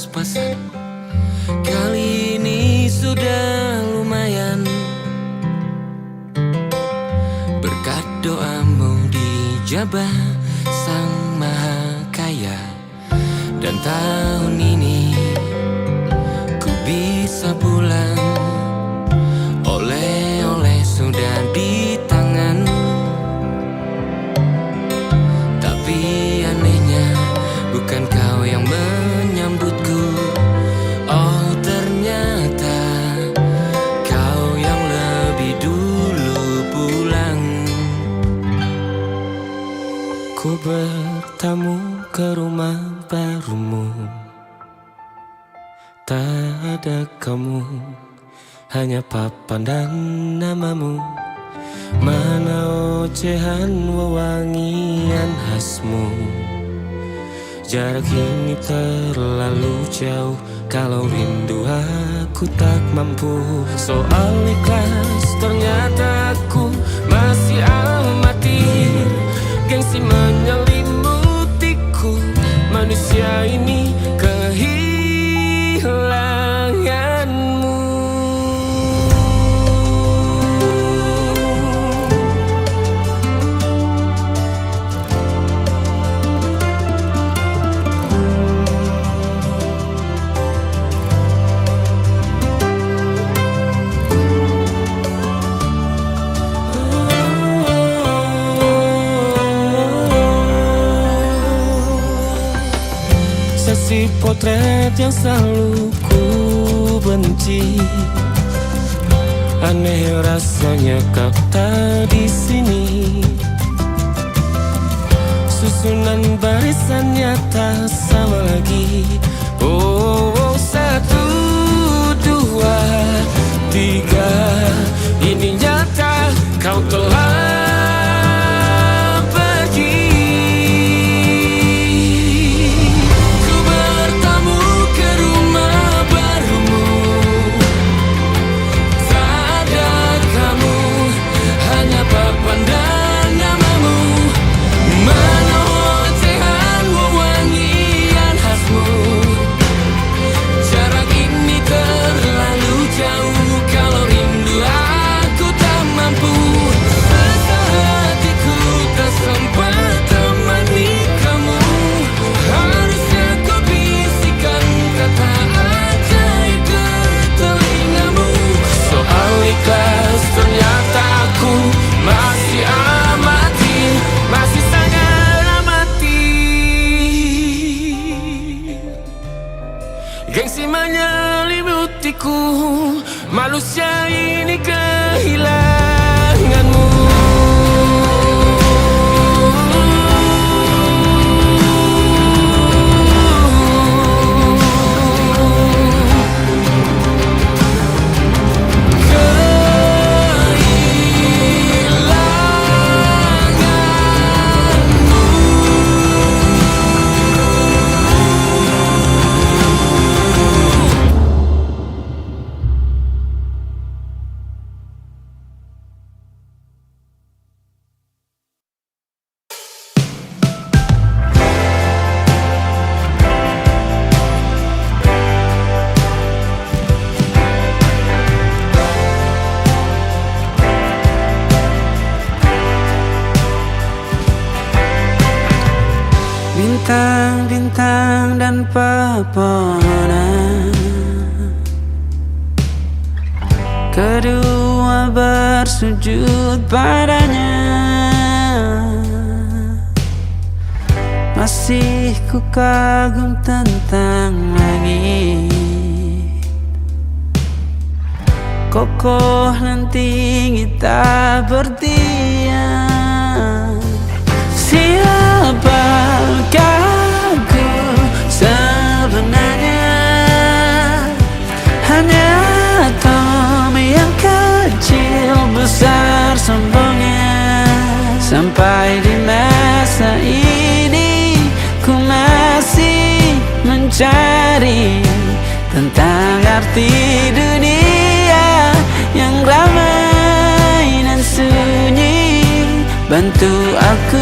pas-pasan. Kali ini sudah lumayan, berkat doamu dijabah Sang Maha Kaya. Dan tahun ini ku bisa pulang, oleh-oleh sudah di tangan. Tapi anehnya bukan kau yang menyambutku. Oh, ternyata kau yang lebih dulu pulang. Ku bertamu ke rumah barumu, tak ada kamu, hanya papan dan namamu. Mana ocehan wewangian khasmu. Jarak ini terlalu jauh, kalau rindu aku tak mampu. Soal ikhlas ternyata aku masih amati. Gengsi menyelimutiku, manusia ini kehilanganmu. Sesi potret yang selalu ku benci, aneh rasanya kau tak di sini. Susunan barisannya tak sama lagi. Oh, 1, 2, 3, ini nyata kau telah gengsi menyelimutiku, manusia ini kehilanganmu. Bintang-bintang dan pepohonan, kedua bersujud padanya. Masih ku kagum tentang langit, kokoh dan tinggi tak bertiang. Siapakah aku sebenarnya? Hanya atom yang kecil besar sombongnya. Sampai di masa ini ku masih mencari tentang arti dunia yang ramai dan sunyi. Bantu aku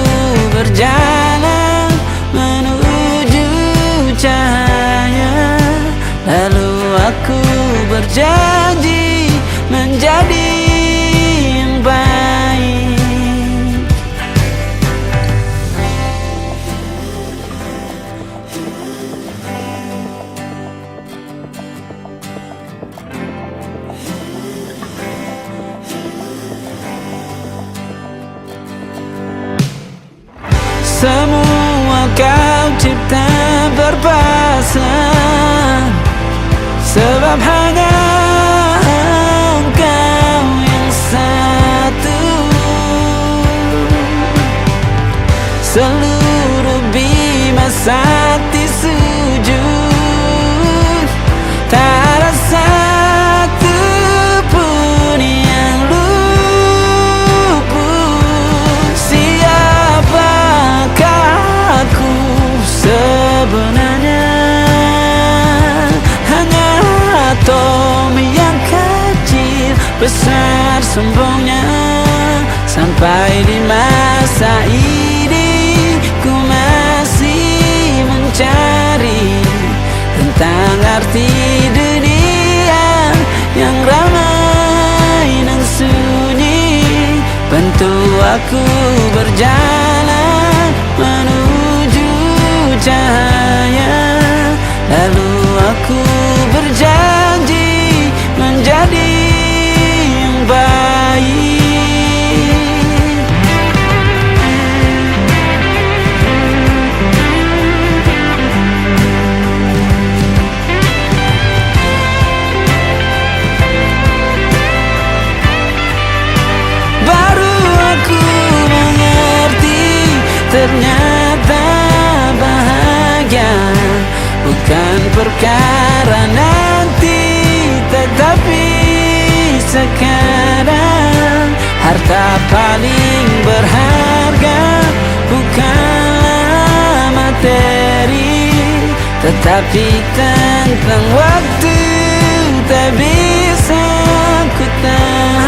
berjalan menuju cahaya. semua kau cipta berpasang, sebab hanya engkau yang satu. Seluruh bima sakti sujud, tak ada satu pun yang luput. Siapakah aku sebenarnya? Hanya atom yang kecil, besar sombongnya. Sampai di masa ini ku masih mencari tentang arti dunia yang ramai dan sunyi. Bantu aku berjalan menuju cahaya, lalu aku berjanji menjadi yang baik. Ternyata bahagia bukan perkara nanti, tetapi sekarang. Harta paling berharga bukanlah materi, tetapi tentang waktu tak bisa ku tahan.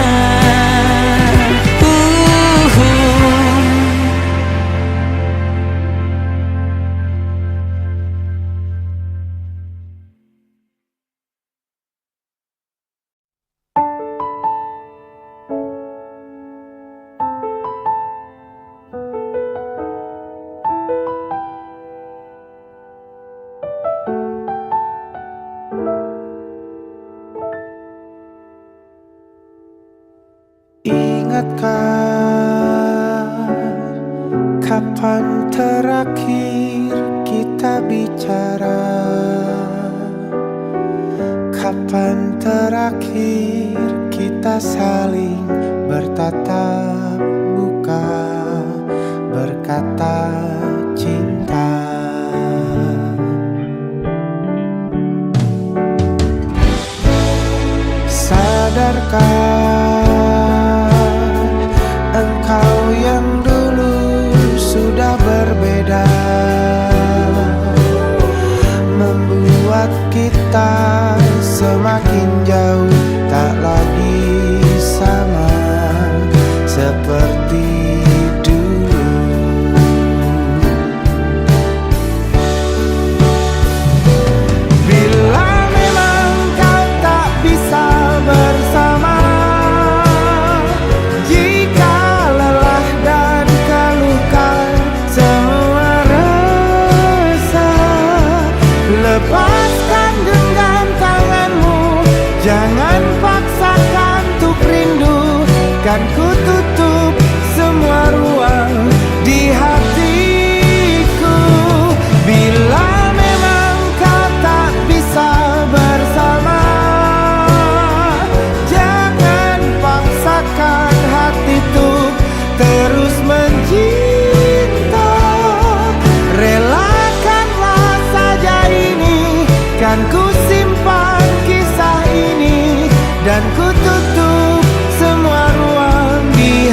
Ingatkah kapan terakhir kita bicara? Kapan terakhir kita saling bertatap muka, berkata cinta? Sadarkah engkau yang dulu sudah berbeda, membuat kita semakin jauh, tak lagi sama seperti dulu. Bila memang kau tak bisa bersama, jika lelah dan keluhkan semua rasa, lepaskan genggam tanganmu, jangan paksakan untuk rindu. Kan ku tutup semua ruang di hatiku. Bila memang kau tak bisa bersama, jangan paksakan hati untuk terus mencinta. Relakanlah saja ini, kan ku simpan kisah ini, dan ku tutup semua ruang di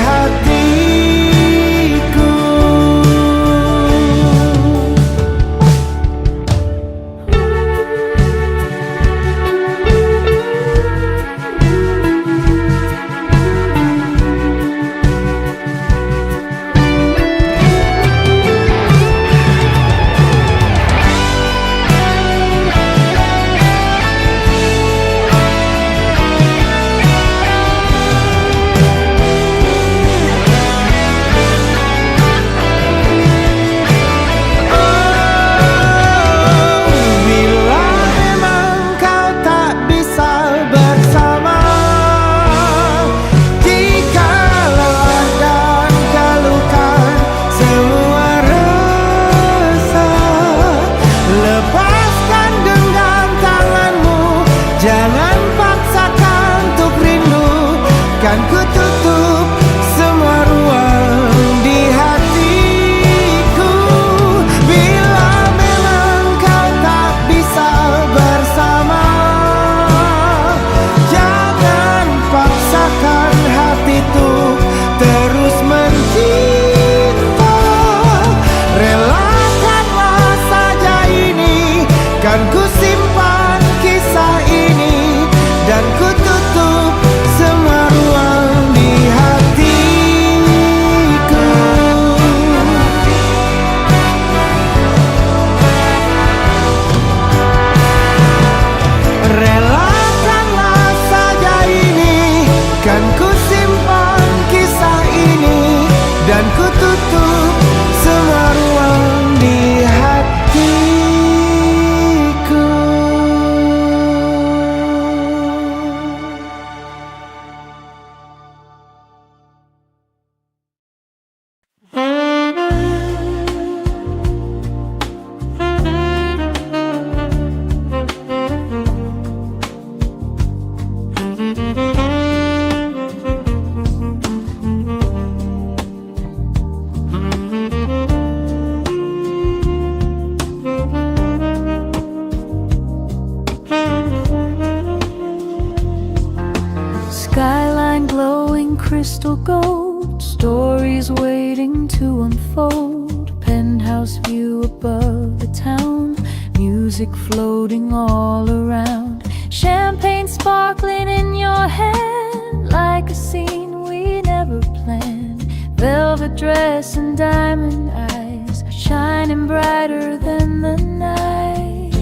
crystal gold, stories waiting to unfold. Penthouse view above the town, music floating all around. Champagne sparkling in your hand, like a scene we never planned. Velvet dress and diamond eyes, shining brighter than the night.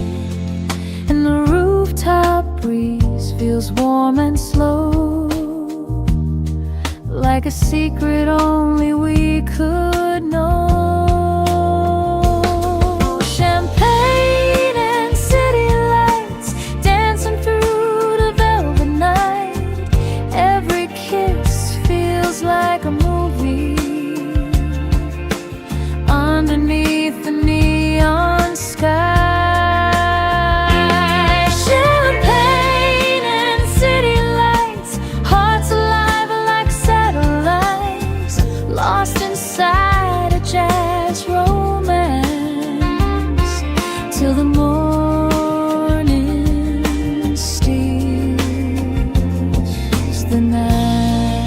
And the rooftop breeze feels warm and slow, like a secret only we could know. Champagne and city lights dancing through the velvet night. Every kiss feels like a movie underneath the neon sky. Lost inside a jazz romance, till the morning steals the night.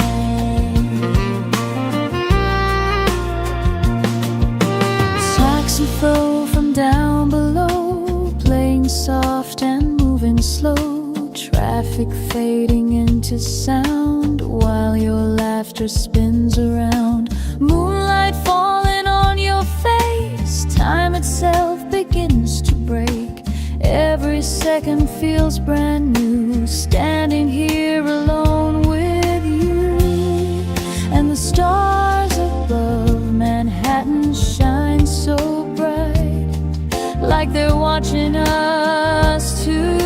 Saxophone from down below, playing soft and moving slow. Traffic fading into sound, while your laughter spins around. Moonlight falling on your face, time itself begins to break. Every second feels brand new, standing here alone with you. And the stars above Manhattan shine so bright, like they're watching us tonight.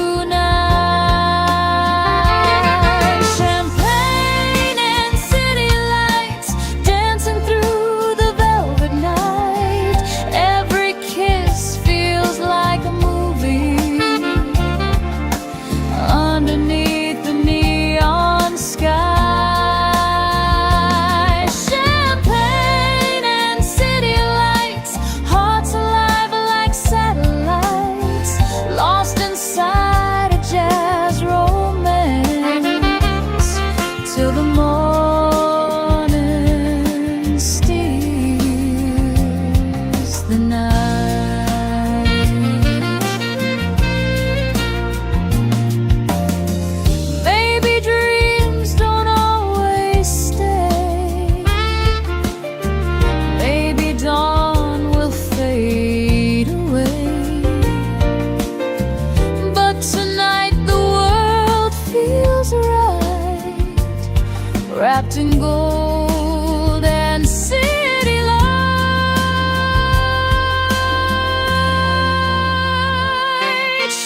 Underneath the neon sky, champagne and city lights, hearts alive like satellites, lost inside a jazz romance, till the morning steals the night. Wrapped in gold and city lights,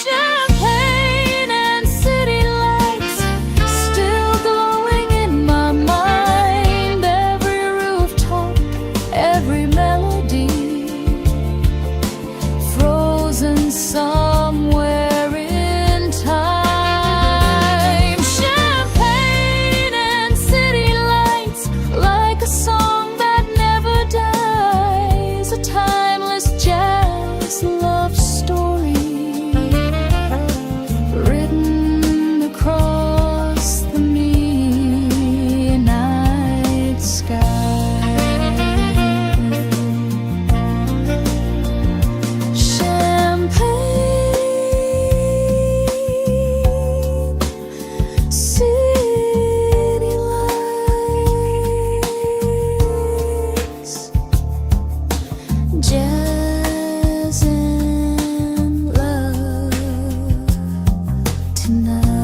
champagne and city lights, still glowing in my mind. Every rooftop, every melody, frozen somewhere in time. A song that never dies, a timeless jazz love story, written across the midnight sky. Champagne, city lights, jazz and love tonight.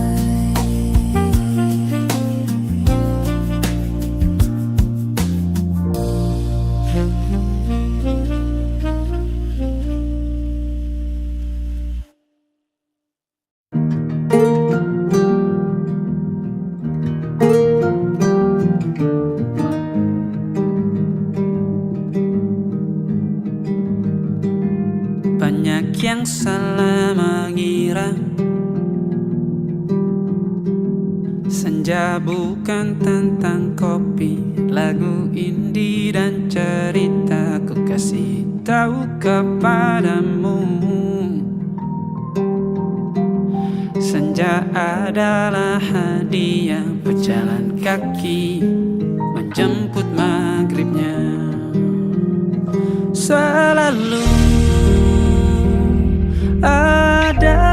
Banyak yang salah mengira senja bukan tentang kopi, lagu indie dan cerita. Ku kasih tahu kepadamu, senja adalah hadiah pejalan kaki Selalu ada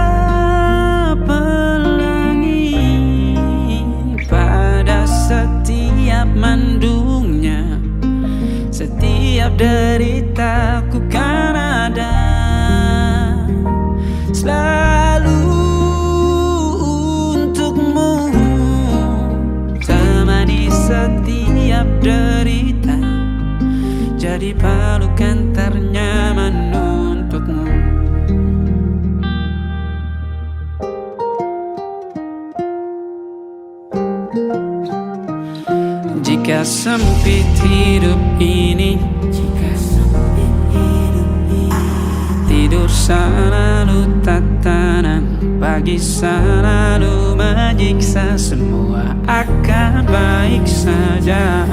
pelangi pada setiap mendungnya. Setiap deritaku kan ada selalu untukmu, temani setiap derita, jadi pelukan ternyaman untukmu. Jika sempit hidup ini, tidur selalu tatanan, pagi selalu menyiksa, semua akan baik saja.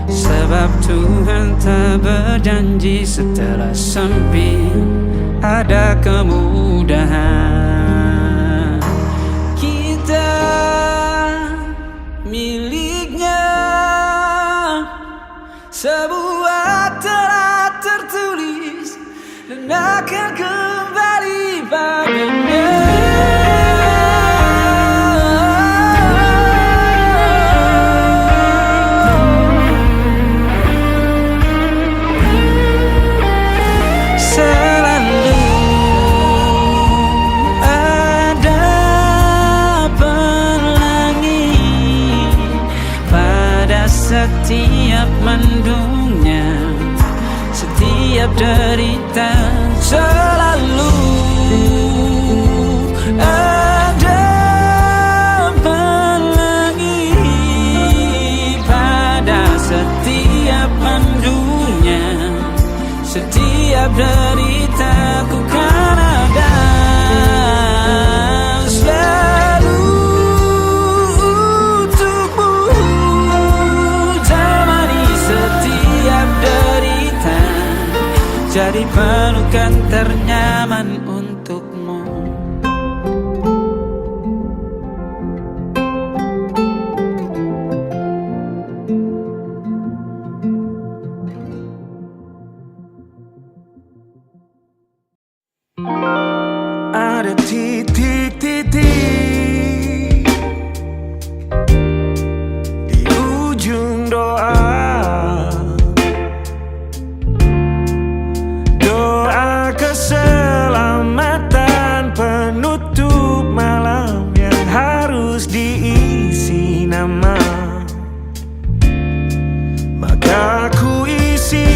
Sebab Tuhan tak berjanji setelah sempit ada kemudahan. Kita miliknya, sebuah telah tertulis dan akan kembali padanya. Setiap mendungnya, setiap derita, selalu ada pelangi pada setiap mendungnya. Setiap derita ku kan ada selalu untukmu, jadi pelukan ternyaman untukmu. Ada titik-titik di ujung doa, keselamatan penutup malam yang harus diisi nama. Maka ku isi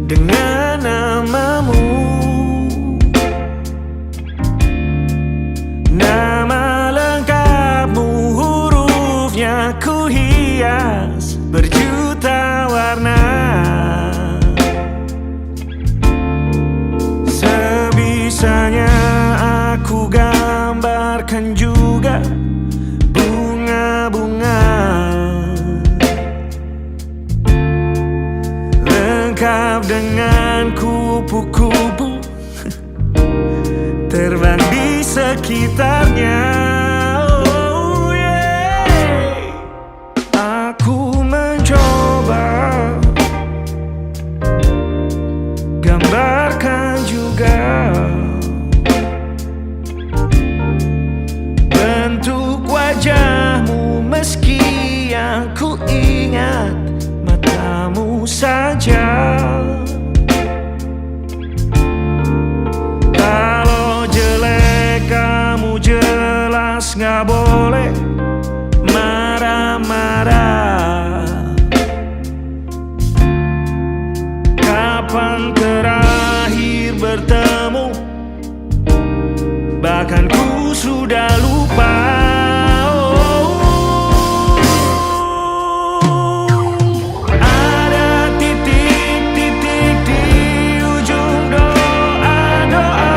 dengan namamu, nama lengkapmu, hurufnya ku hias berjuta warna. Sebisanya aku gambarkan juga bunga-bunga, lengkap dengan kupu-kupu terbang di sekitarnya. Oh yeah. Aku mencoba gambarkan juga bentuk wajahmu, meski yang ku ingat matamu saja. Kalau jelek kamu jelas gak boleh marah-marah. Kapan terakhir bertemu, bahkan ku sudah lupa. Ada titik-titik di ujung doa-doa,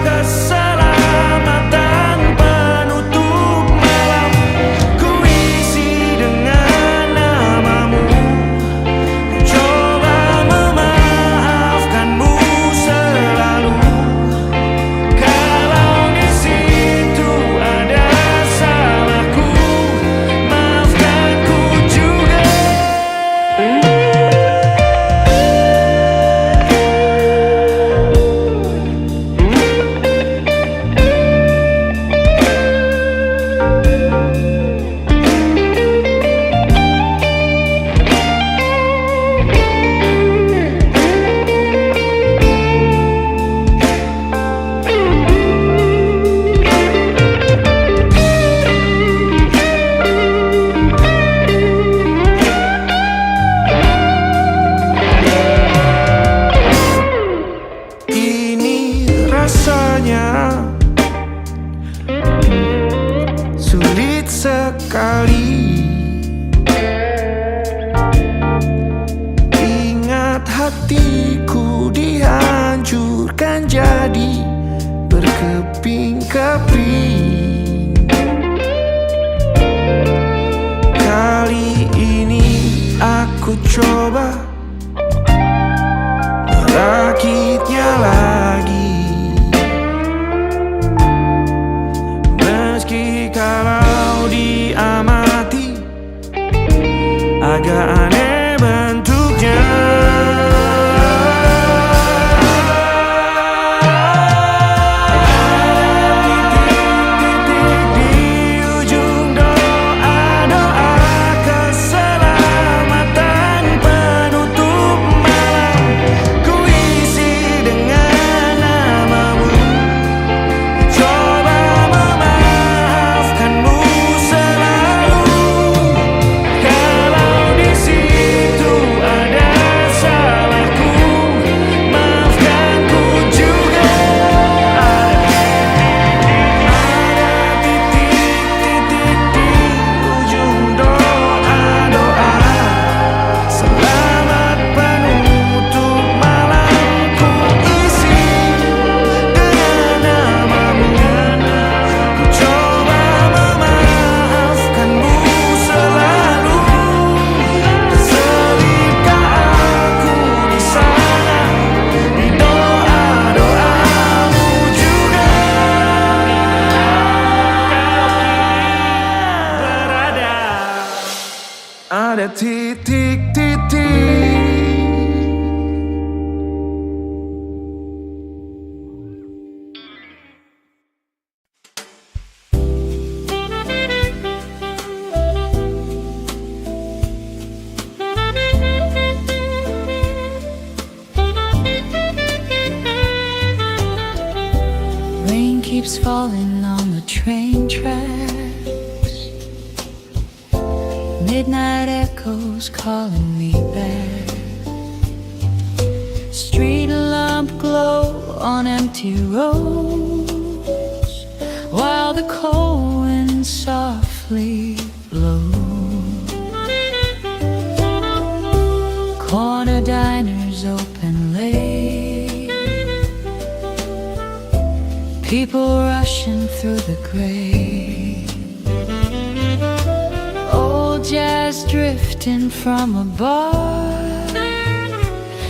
keselamatan penutup malam ku coba merakitnya lagi. Meski kalau diamati agak aneh bentuknya. Ada titik-titik. Rain keeps falling on the train tracks. Midnight echoes calling me back. Street lamp glow on empty roads, while the cold wind softly blows. Corner diners open late, people rushing through the gray. Jazz drifting from a bar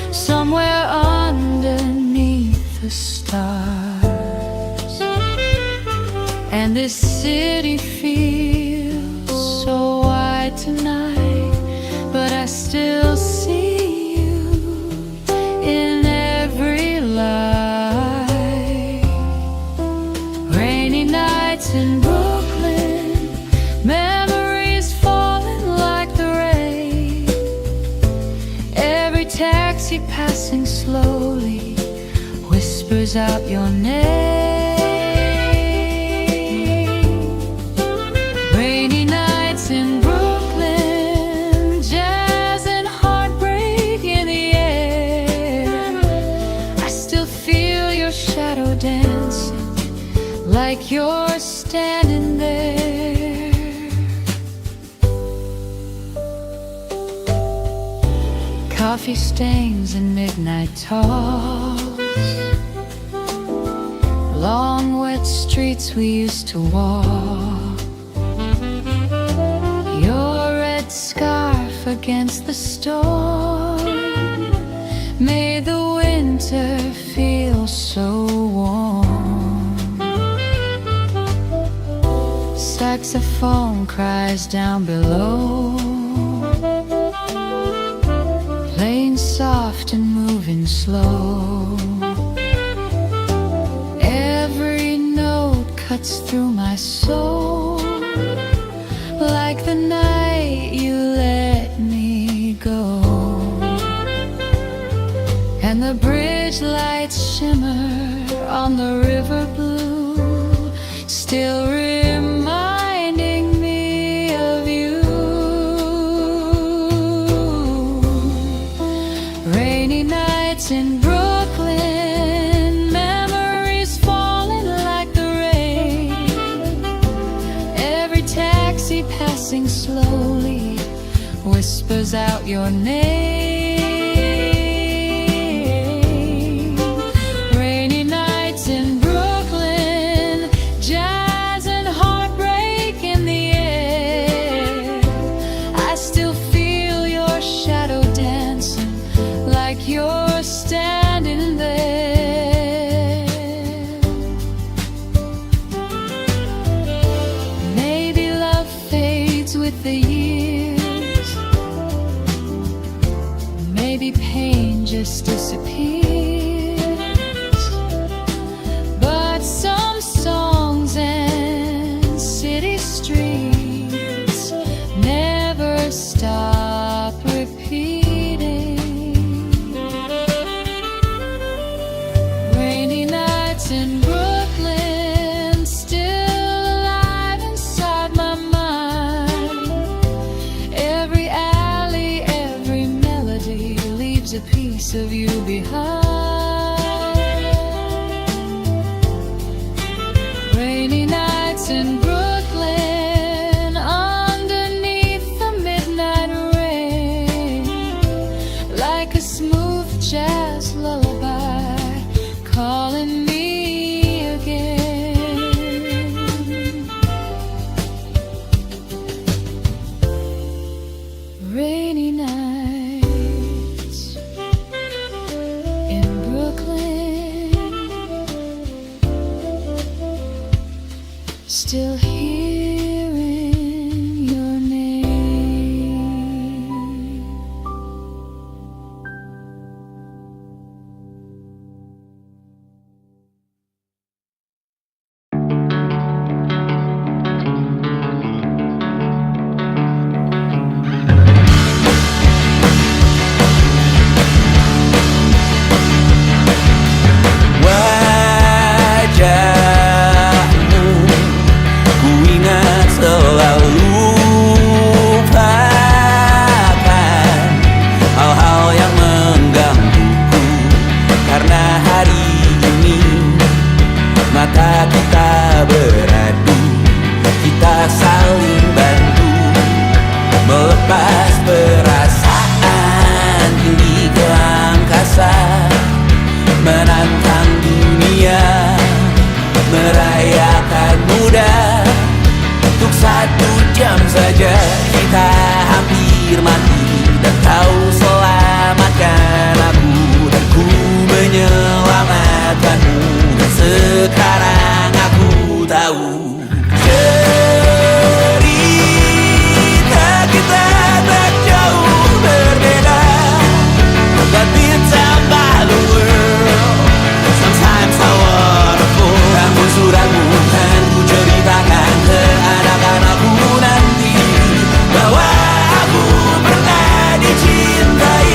somewhere underneath the stars. And this city feels so wide tonight, but I still see you in every light. Rainy nights in Brooklyn, memories falling like the rain. Every taxi passing slowly whispers out your name. Rainy nights in Brooklyn, jazz and heartbreak in the air. I still feel your shadow dancing like you're standing there. Coffee stains and midnight talks, long wet streets we used to walk. Your red scarf against the storm made the winter feel so warm. Saxophone cries down below, playing soft and moving slow. Every note cuts through my soul like the night you let me go. And the bridge lights shimmer on the river blue, still reminding me of you. Rainy nights in Brooklyn, memories falling like the rain. Every taxi passing slowly whispers out your name. Rainy nights in Brooklyn, jazz and heartbreak in the air. I still feel your shadow just disappears. But some songs and city streets never stop repeating. Rainy nights in Brooklyn, still alive inside my mind. Every alley, every melody leaves a piece of you behind. Rainy nights in Brooklyn, underneath the midnight rain, like a smooth jazz lullaby calling me again. Rainy nights in Brooklyn, still hearing your name. Wajahmu ku ingat selalu, lupakan hal-hal yang menggangguku. Karena hari ini mata kita beradu, kita saling bantu melepas perasaan tinggi ke angkasa, menantang dunia, merayakan muda. Untuk 1 jam saja kita hampir mati, dan kau selamatkan aku, dan ku menyelamatkanmu. Dan sekarang aku tahu cerita kita tak jauh berbeda, but it's about the world. Sometimes so wonderful. Namun suratmu kan ku ceritakan ke anak-anakku nanti, bahwa aku pernah dicintai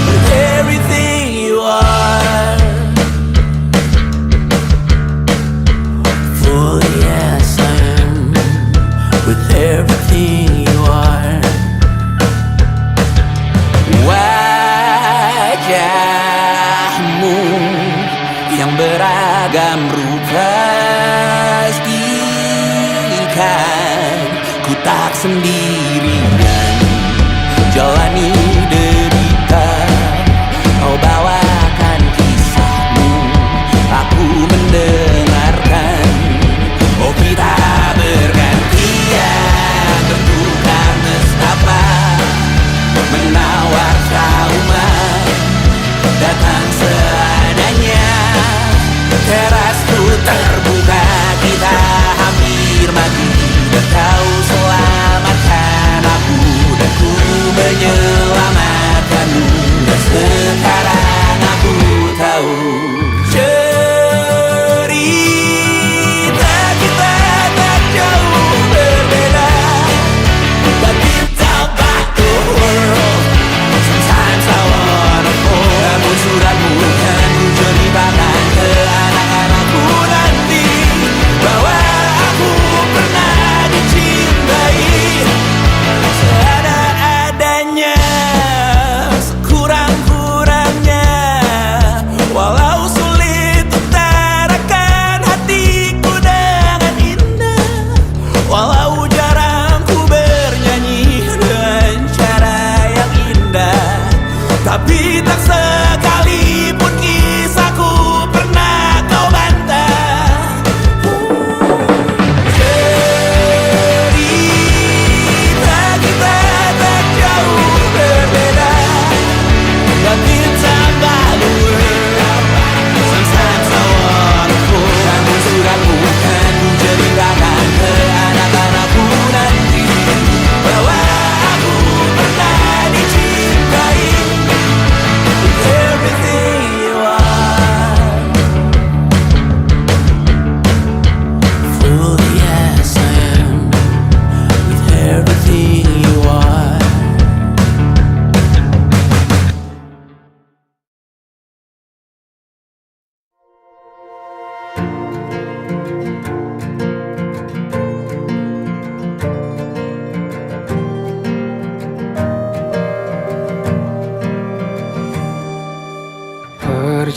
with everything you are. For yes, I am with everything you are. Wajahmu yang beragam rupa pastikan ku tak sendirian jalani derita. Kau bawakan kisahmu, aku mendengarkan. Oh, kita bergantian bertukar nestapa, menawar trauma datang seadanya. Terasku terbuka, kita hampir mati, dan kau selamatkan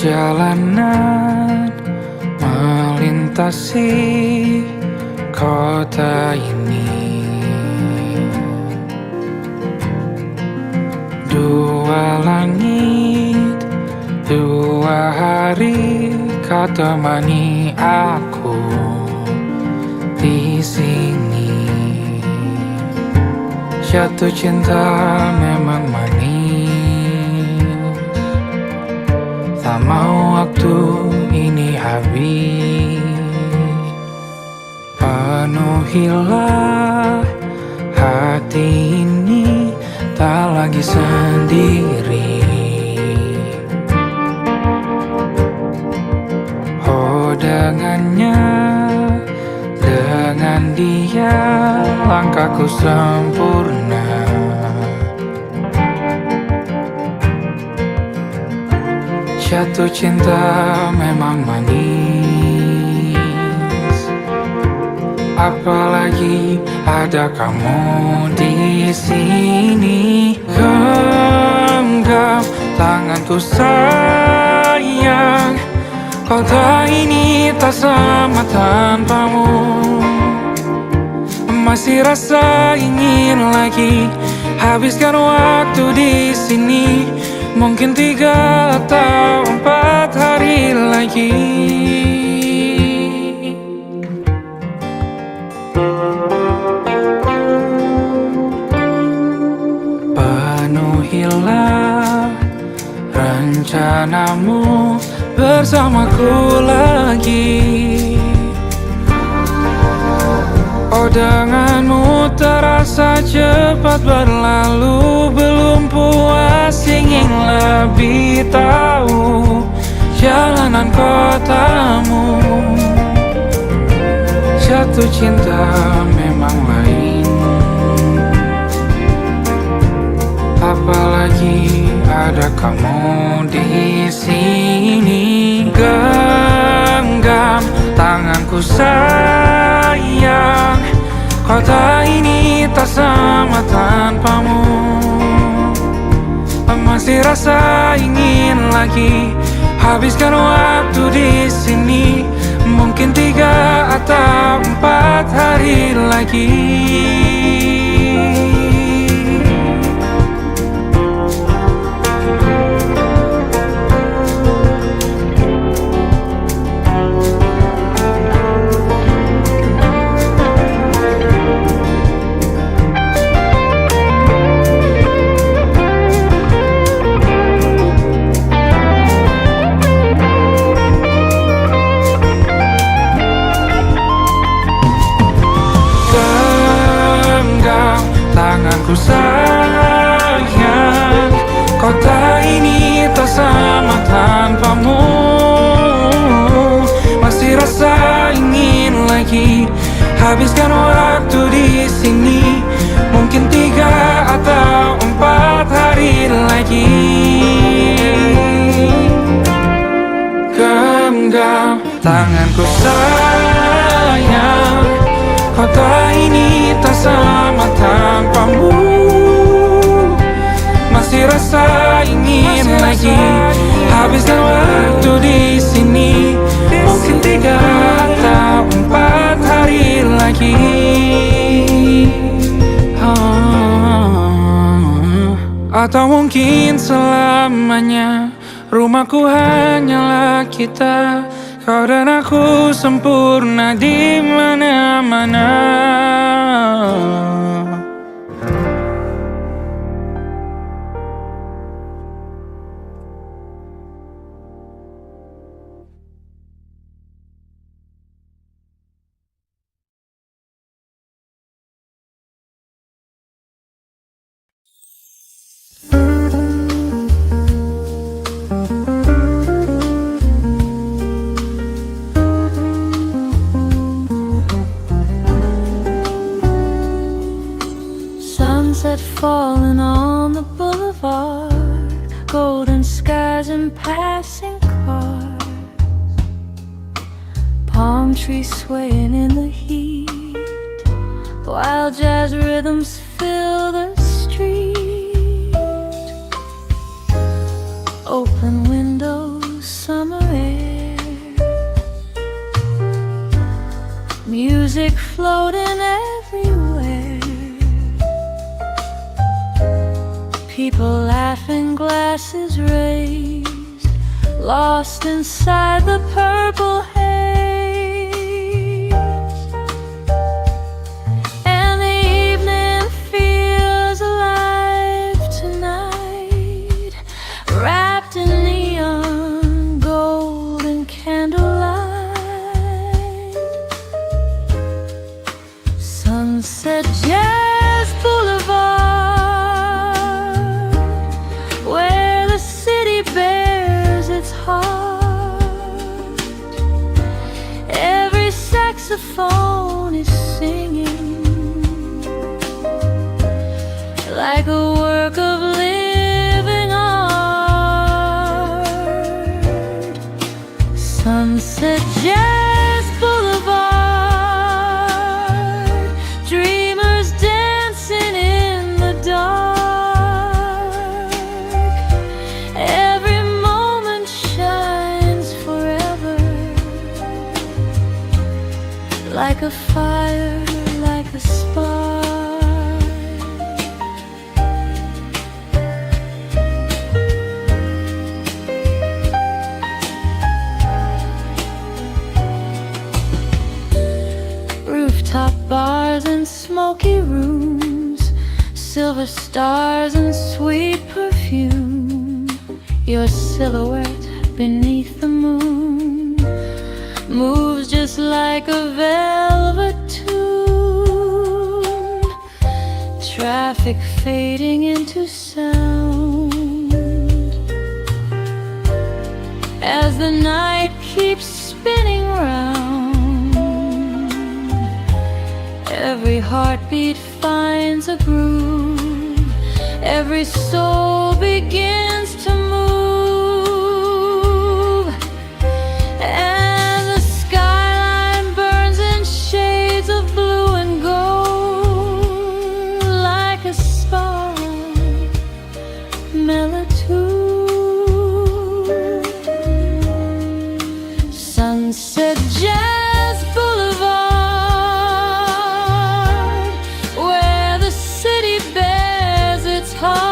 Perjalanan melintasi kota ini, dua langit, dua hari kau temani aku di sini. Jatuh cinta memang manis, tak mau waktu ini habis. Penuhilah hati ini, tak lagi sendiri. Oh dengannya, dengan dia langkahku sempurna. Jatuh cinta memang manis, apalagi ada kamu di sini. Genggam tanganku sayang, kota ini tak sama tanpamu. Masih rasa ingin lagi habiskan waktu di sini. Mungkin 3 atau 4 hari lagi. Penuhilah rencanamu bersamaku lagi. Oh denganmu terasa cepat berlalu, belum puas ingin lebih tahu jalanan kotamu. Jatuh cinta memang lain, apalagi ada kamu di sini. Genggam tanganku sayang, kota ini tak sama tanpamu. Masih rasa ingin lagi habiskan waktu di sini. Mungkin 3 atau 4 hari lagi. Tanganku sayang, kota ini tak sama tanpamu. Masih rasa ingin lagi habiskan waktu di sini. Mungkin 3 atau 4 hari lagi. Genggam tanganku sayang, kota ini tak sama tanpamu. Masih rasa ingin lagi habiskan waktu di sini. Mungkin 3 atau 4 hari lagi. Atau mungkin selamanya. Rumahku hanyalah kita, kau dan aku sempurna di mana-mana. Sunset falling on the boulevard, golden skies and passing cars, palm trees swaying in the heat, while jazz rhythms fill the street. Open windows, music floating everywhere, people laughing, glasses raised, lost inside the purple haze. And the evening feels alive tonight, wrapped in neon, gold and candlelight. Sunset Jazz Boulevard, where the city bears its heart. Every saxophone is singing like a work of living art. Sunset Jazz Boulevard, dreamers dancing in the dark. Every moment shines forever, like a fire, like a spark. Rooftop bars and smoky rooms, silver stars and sweet perfume. Your silhouette beneath the moon moves just like a velvet tune. Traffic fading into sound as the night keeps spinning round. Every heartbeat finds a groove, every soul begins to move, and the skyline burns in shades of blue and gold, like a spiral mellitude. Sunset Jazz Boulevard, where the city bears its heart.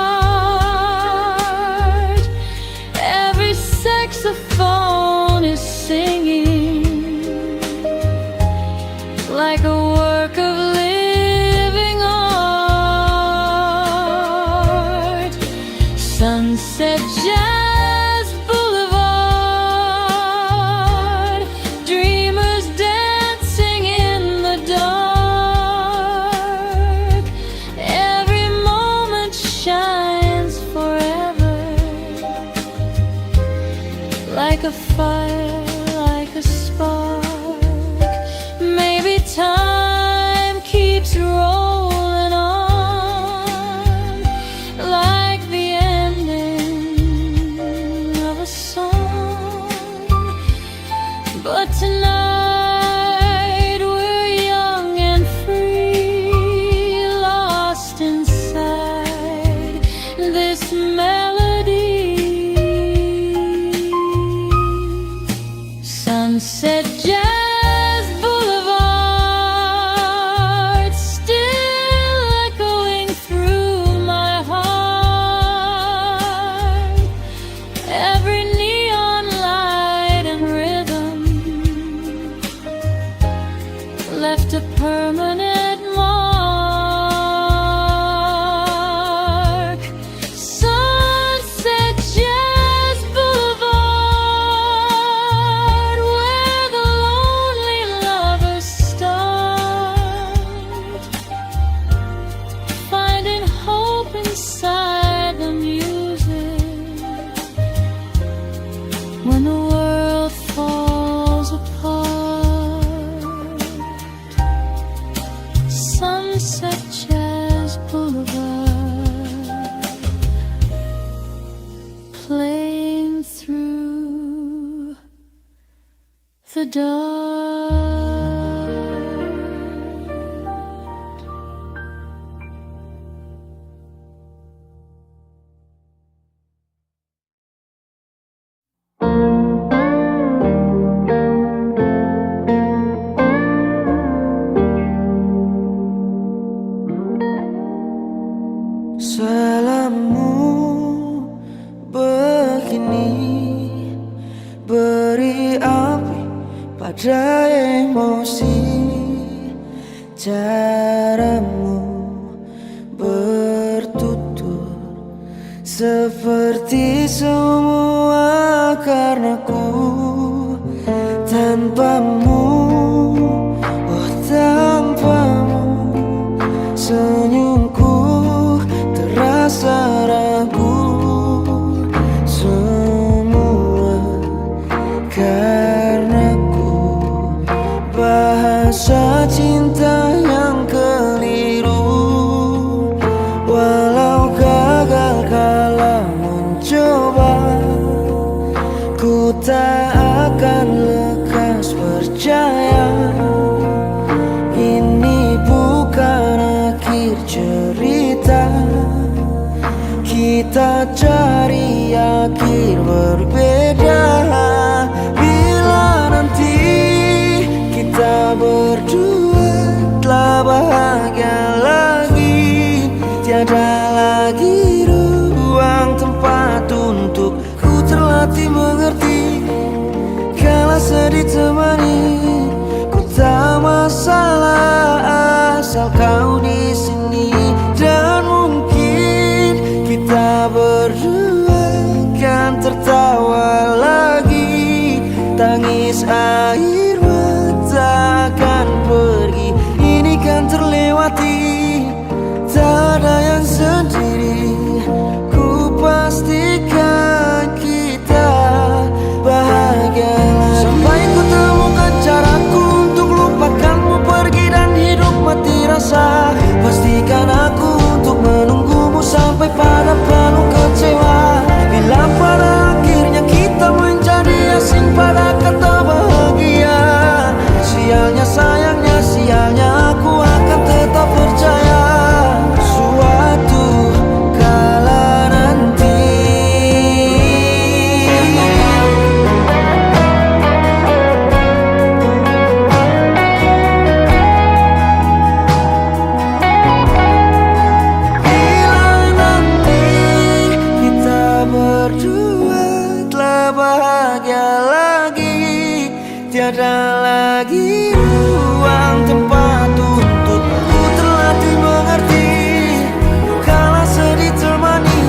Every saxophone is singing like a work of living art. Sunset Jazz Boulevard, dreamers dancing in the dark. Every moment shines forever, like a fire, like a spark. Maybe time keeps rolling on, like the ending of a song. But tonight we're young and free, lost inside this melody. Sunset Jazz Boulevard, still echoing through my heart. Every neon light and rhythm left a permanent mark. Sunset Jazz Boulevard, where the lonely lovers start, finding hope inside the music when the world falls apart. Sunset Jazz Boulevard, playing through the dark. Caramu bertutur seperti semua karenaku. Tanpamu, oh tanpamu, senyumku terasa ragu. Semua karenaku, bahasa cinta yang keliru. Walau gagal kala mencoba, ku tak akan lekas percaya. Ini bukan akhir cerita, kita cari akhir berbeda. Bila nanti kita berdua telah bahagia lagi, tiada lagi ruang tempat untuk ku terlatih mengerti. Kala sedih temani, ku tak masalah asal kau di sini. Dan mungkin kita berdua kan tertawa lagi, tangis air mata akan pergi. Ini kan terlewati, tak ada yang sendiri. Ku pastikan kita bahagia lagi. Sampai ku temukan caraku untuk lupakanmu pergi dan hidup mati rasa. Pastikan aku untuk menunggumu sampai pada penuh kecewa. Bila pada akhirnya kita menjadi asing pada kata bahagia, sialnya sayangnya sialnya aku akan tetap percaya. Suatu kala nanti berdua telah bahagia lagi, tiada lagi ruang tempat untuk ku terlatih mengerti. Kala sedih temani,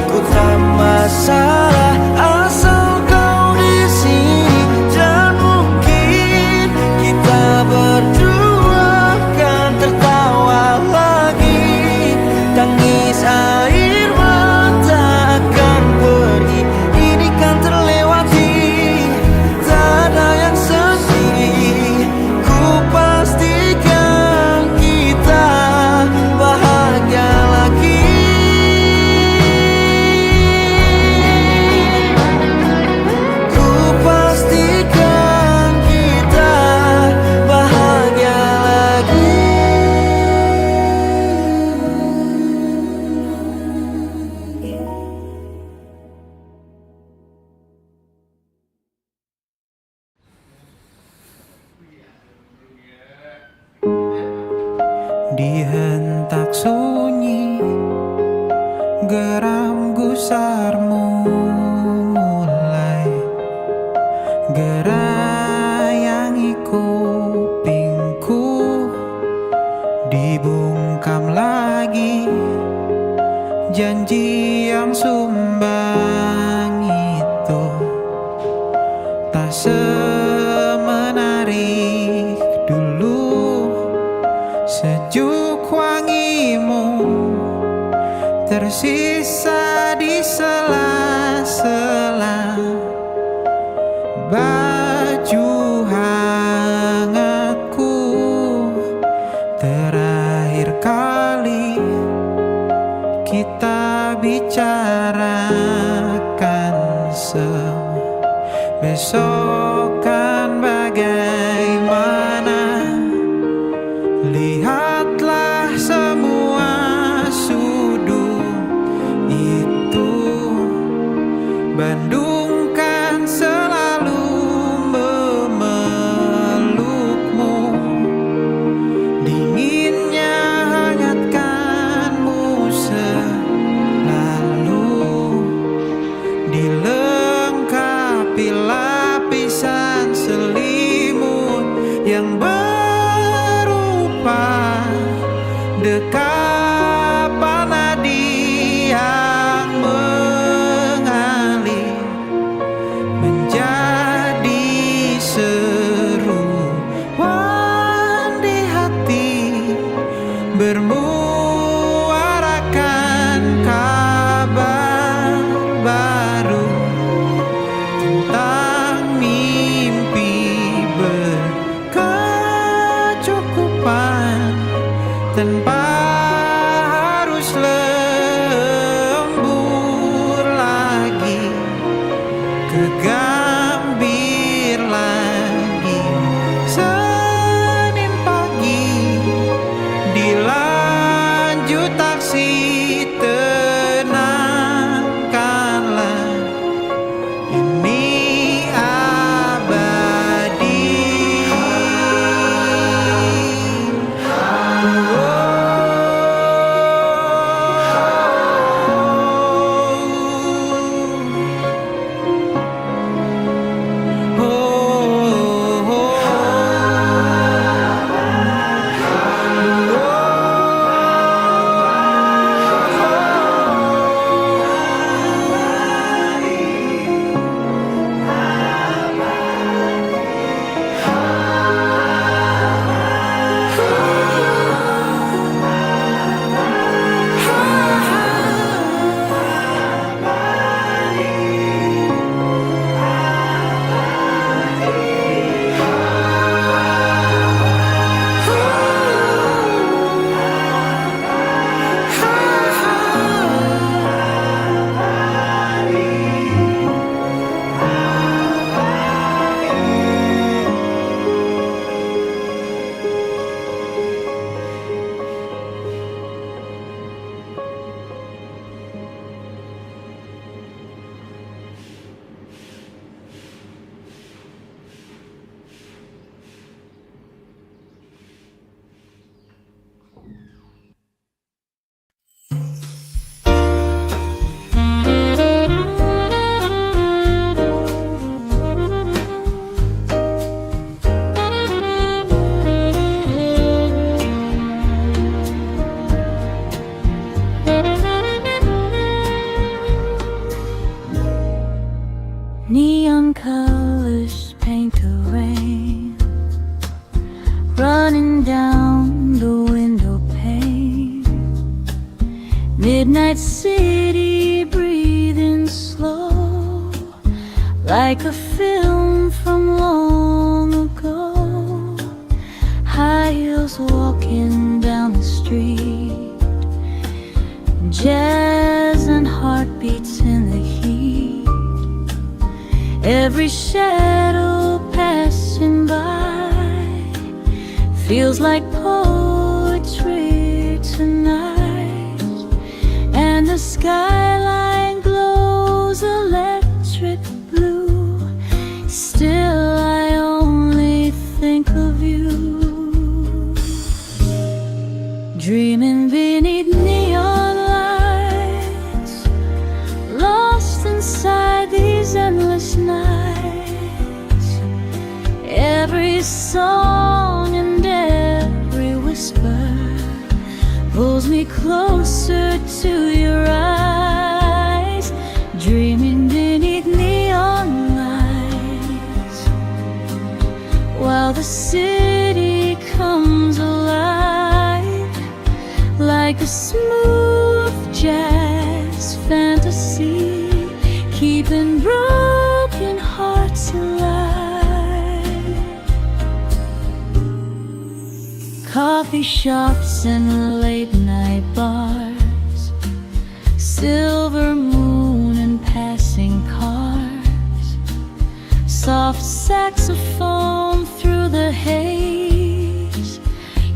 ku tak masalah asal kau di sini. Dan mungkin kita berdua kan tertawa lagi, tangis air mata akan pergi. Ini kan terlewati, tak ada yang sendiri. Ku pastikan kita bahagia lagi. Ku pastikan kita bahagia lagi. Dihentak sunyi, geram gusarmu mulai gerayangi kupingku. Dibungkam lagi janji yang sumbang itu, tak semenarik dulu. Sejuk wangimu tersisa di sela-sela baju hangatku. Terakhir kali kita bicarakan semua, besok kan bagaimana. Lihatlah semua sudut itu, Bandung kan selalu memelukmu. Dinginnya hangatkanmu selalu, dilengkapi lapisan selimut yang berupa bermuarakan kabar baru tentang mimpi berkecukupan tanpa harus lembur lagi, kegambir lagi. Senin pagi dilanjut taksi, tenangkanlah, ini abadi. Neon colors paint the rain running down the window pane. Midnight city breathing slow, like a film from long ago. High heels walking down the street, jazz and heartbeats in the heat. Every shadow passing by feels like poetry tonight, and the skyline glows electric blue. Still I only think of you, dreaming beneath neon lights, lost inside these endless nights. Every song and every whisper pulls me closer to your eyes, dreaming beneath neon lights, while the city comes alive like a smooth jazz fantasy, keeping broken hearts alive. Coffee shops and late night bars, silver moon and passing cars, soft saxophone through the haze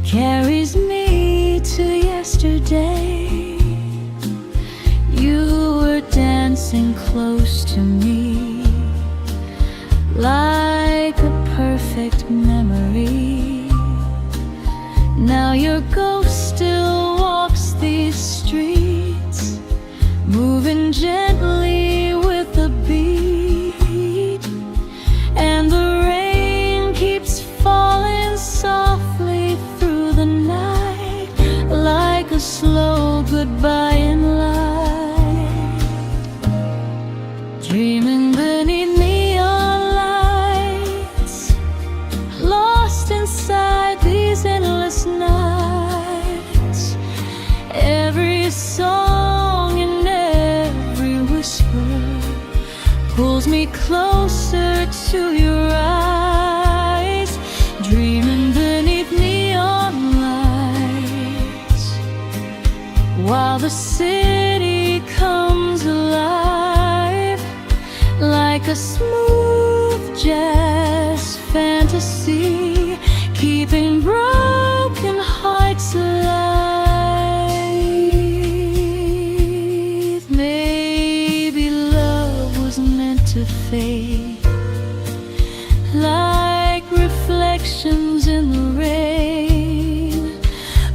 carries me to yesterday. You were dancing close to me like a perfect memory. Now your ghost still walks these streets, moving gently with the beat, and the rain keeps falling softly through the night, like a slow goodbye in light. Dreaming beneath neon lights, lost inside these endless nights. me closer to your eyes, dreaming beneath neon lights, while the city comes alive like a smooth jazz fantasy, keeping broken hearts alive. Maybe love was meant to fade, like reflections in the rain,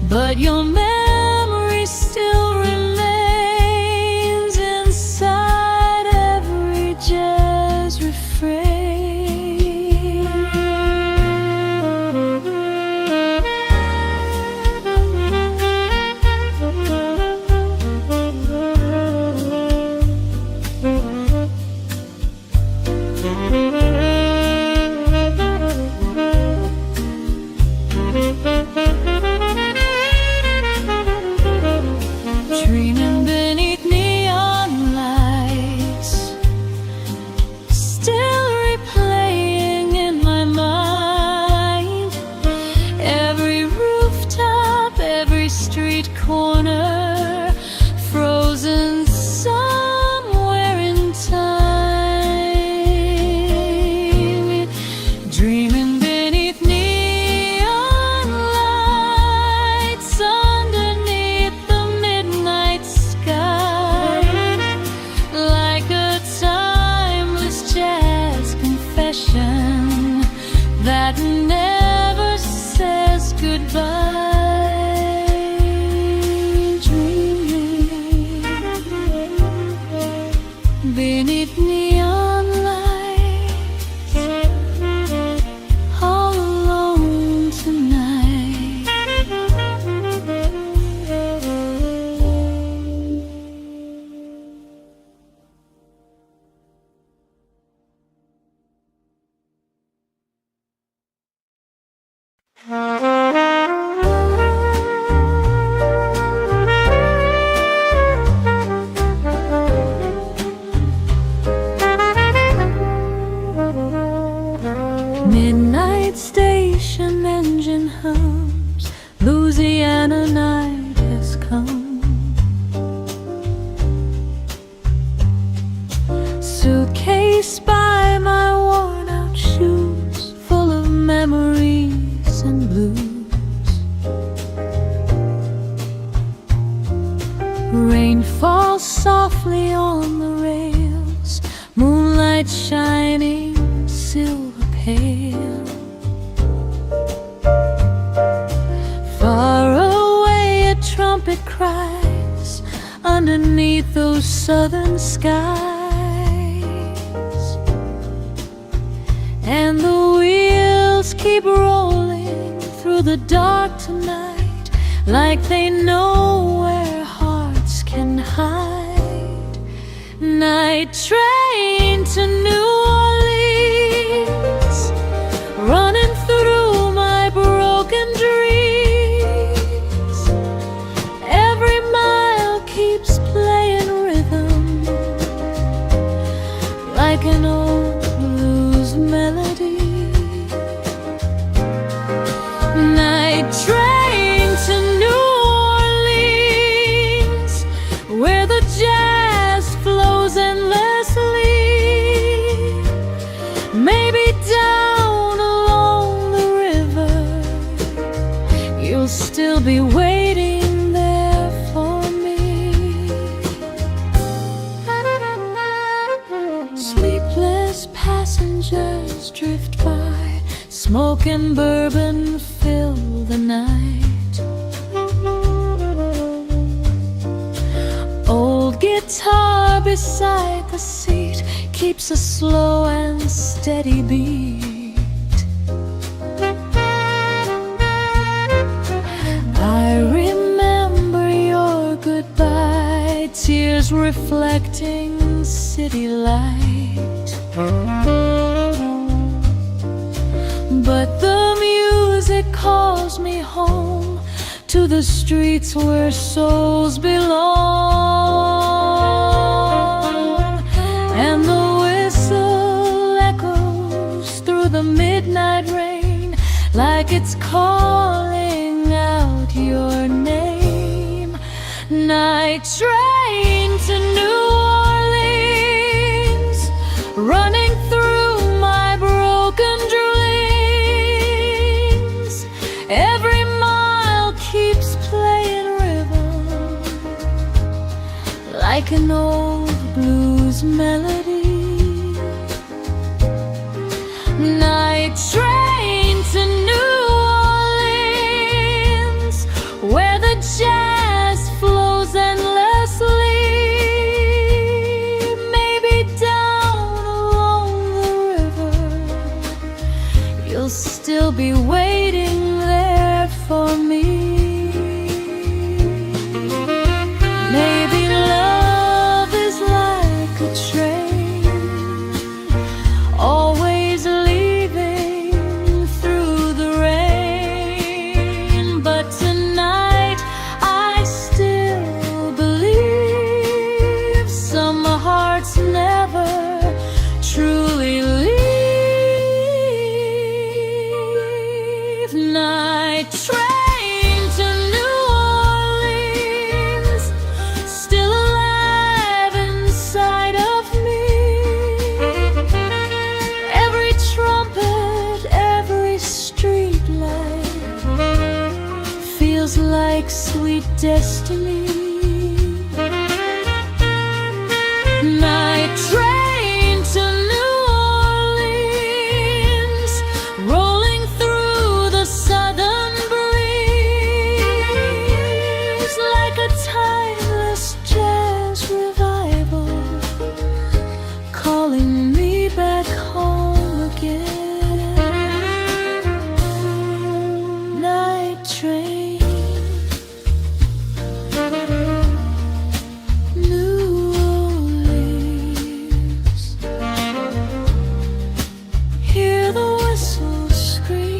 but your memory still remains inside every jazz refrain. Dreaming beneath neon lights, still replaying in my mind every rooftop, every street corner, frozen somewhere in time. Dreaming beneath neon lights, underneath the midnight sky, like a timeless jazz confession that never says goodbye. Dreaming beneath neon lights, all alone tonight. Midnight station engine hums, Louisiana night has come. Suitcase by my worn out shoes, full of memories and blues. Rain falls softly on the rails, moonlight shining silver pale. Far away a trumpet cries underneath those southern skies, and the wheels keep rolling through the dark tonight, like they know where hearts can hide. Night train to New Orleans, running through my broken dreams. Every mile keeps playing rhythm, like an old blues melody. Night train to New Orleans, where the jazz flows endlessly. Maybe down along the river, you'll still be waiting there for me. Sleepless passengers drift by, smoke and bourbon fill the night. Old guitar beside the seat keeps a slow and steady beat. I remember your goodbye, tears reflecting city light. But the music calls me home to the streets where souls belong, and the whistle like it's calling out your name. Night train to New Orleans, running through my broken dreams. Every mile keeps playing rhythm like an old blues melody. Night train to New Orleans, where the jazz flows endlessly. Maybe down along the river you'll still be waiting there for me. Maybe love is like a train, always leaving through the rain. But tonight I still believe some hearts never truly leave. Night train to New Orleans, still alive inside of me. Every trumpet, every street light feels like sweet destiny. Night train to New Orleans, rolling through the southern breeze like a timeless jazz revival, calling me back home again. Night train, New Orleans, hear the whistles scream.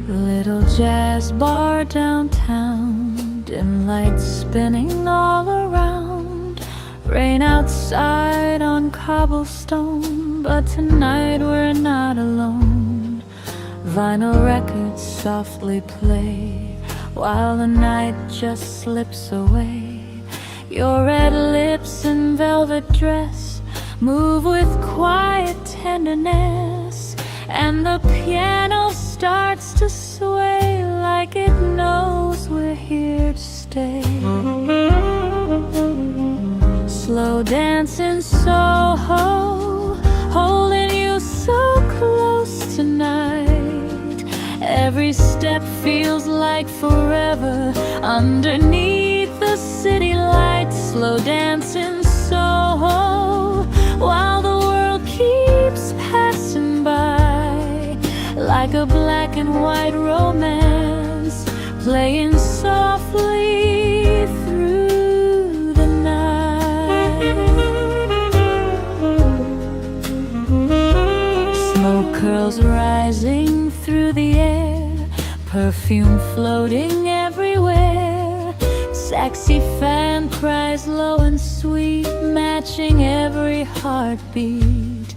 Little jazz bar downtown, dim lights spinning all around. Rain outside on cobblestone, but tonight we're not alone. Vinyl records softly play while the night just slips away. Your red lips and velvet dress move with quiet tenderness, and the piano starts to sway like it knows we're here to stay. Slow dancing Soho, holding you so close tonight. Every step feels like forever underneath the city lights. Slow dancing Soho, while the world keeps passing by, like a black and white romance playing softly through the night. Smoke curls rising through the air, perfume floating everywhere. Sexy fan cries low and sweet, matching every heartbeat.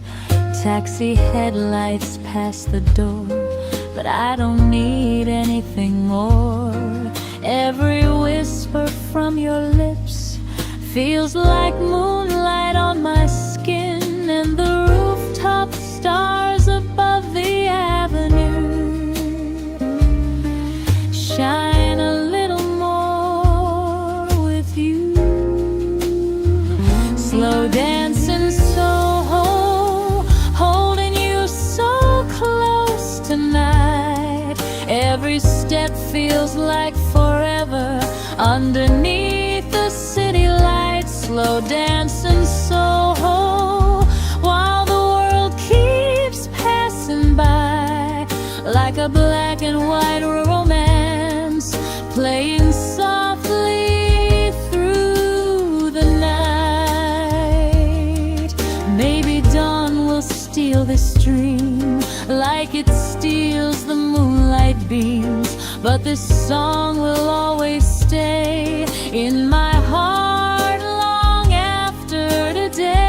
Taxi headlights pass the door, but I don't need anything more. Every whisper from your lips feels like moonlight on my skin, and the rooftop stars above the avenue shine a little more with you. slow dancing Soho, holding you so close tonight. Every step feels like forever underneath the city lights. Slow dancing Soho, while the world keeps passing by, like a black and white romance playing softly through the night. Maybe dawn will steal this dream like it steals the moonlight beams, but this song will always stay in my heart long after today.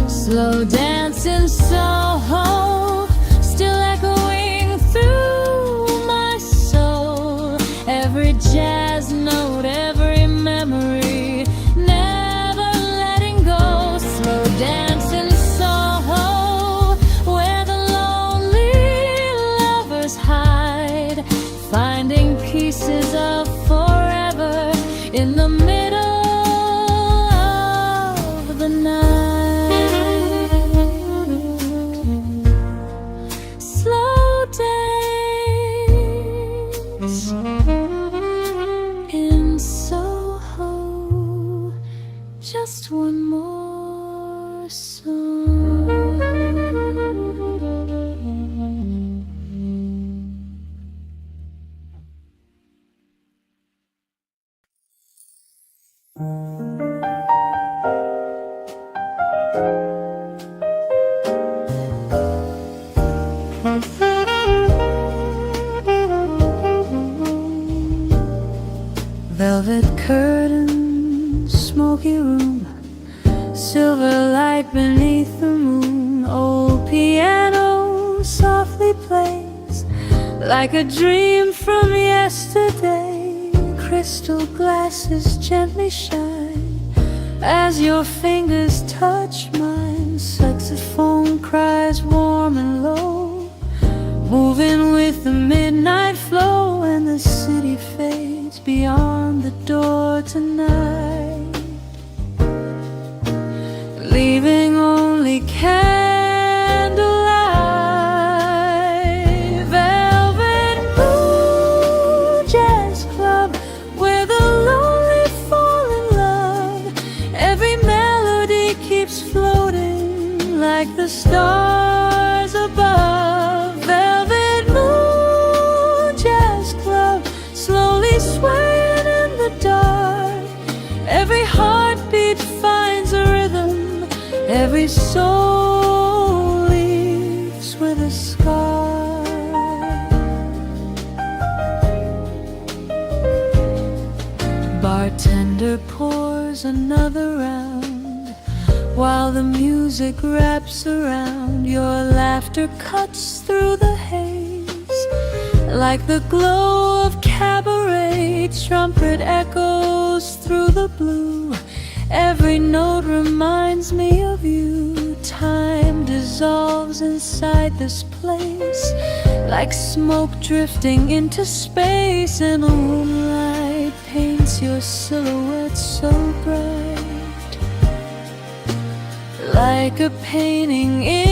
Slow dancing Soho, still echoing through my soul. Every jazz note, every memory, never letting go. Slow dancing Soho, where the lonely lovers hide, finding pieces of forever in the middle of the night. In Soho, just one more song. Velvet curtains, smoky room, silver light beneath the moon. Old piano softly plays like a dream from yesterday. Crystal glasses gently shine as your fingers touch mine. Saxophone cries warm and low, moving with the midnight flow, and the city fades beyond the door tonight, leaving only candlelight. Velvet Moon Jazz Club, where the lonely fall in love. Every melody keeps floating like the stars above. Velvet Moon Jazz Club, slowly swaying in the dark. Every heartbeat finds a rhythm, every soul leaves with a scar. Bartender pours another round, while the music wraps around. Your laughter cuts through the haze like the glow of cabaret. Trumpet echoes through the blue, every note reminds me of you. Time dissolves inside this place like smoke drifting into space, and the moonlight paints your silhouette so bright, like a painting in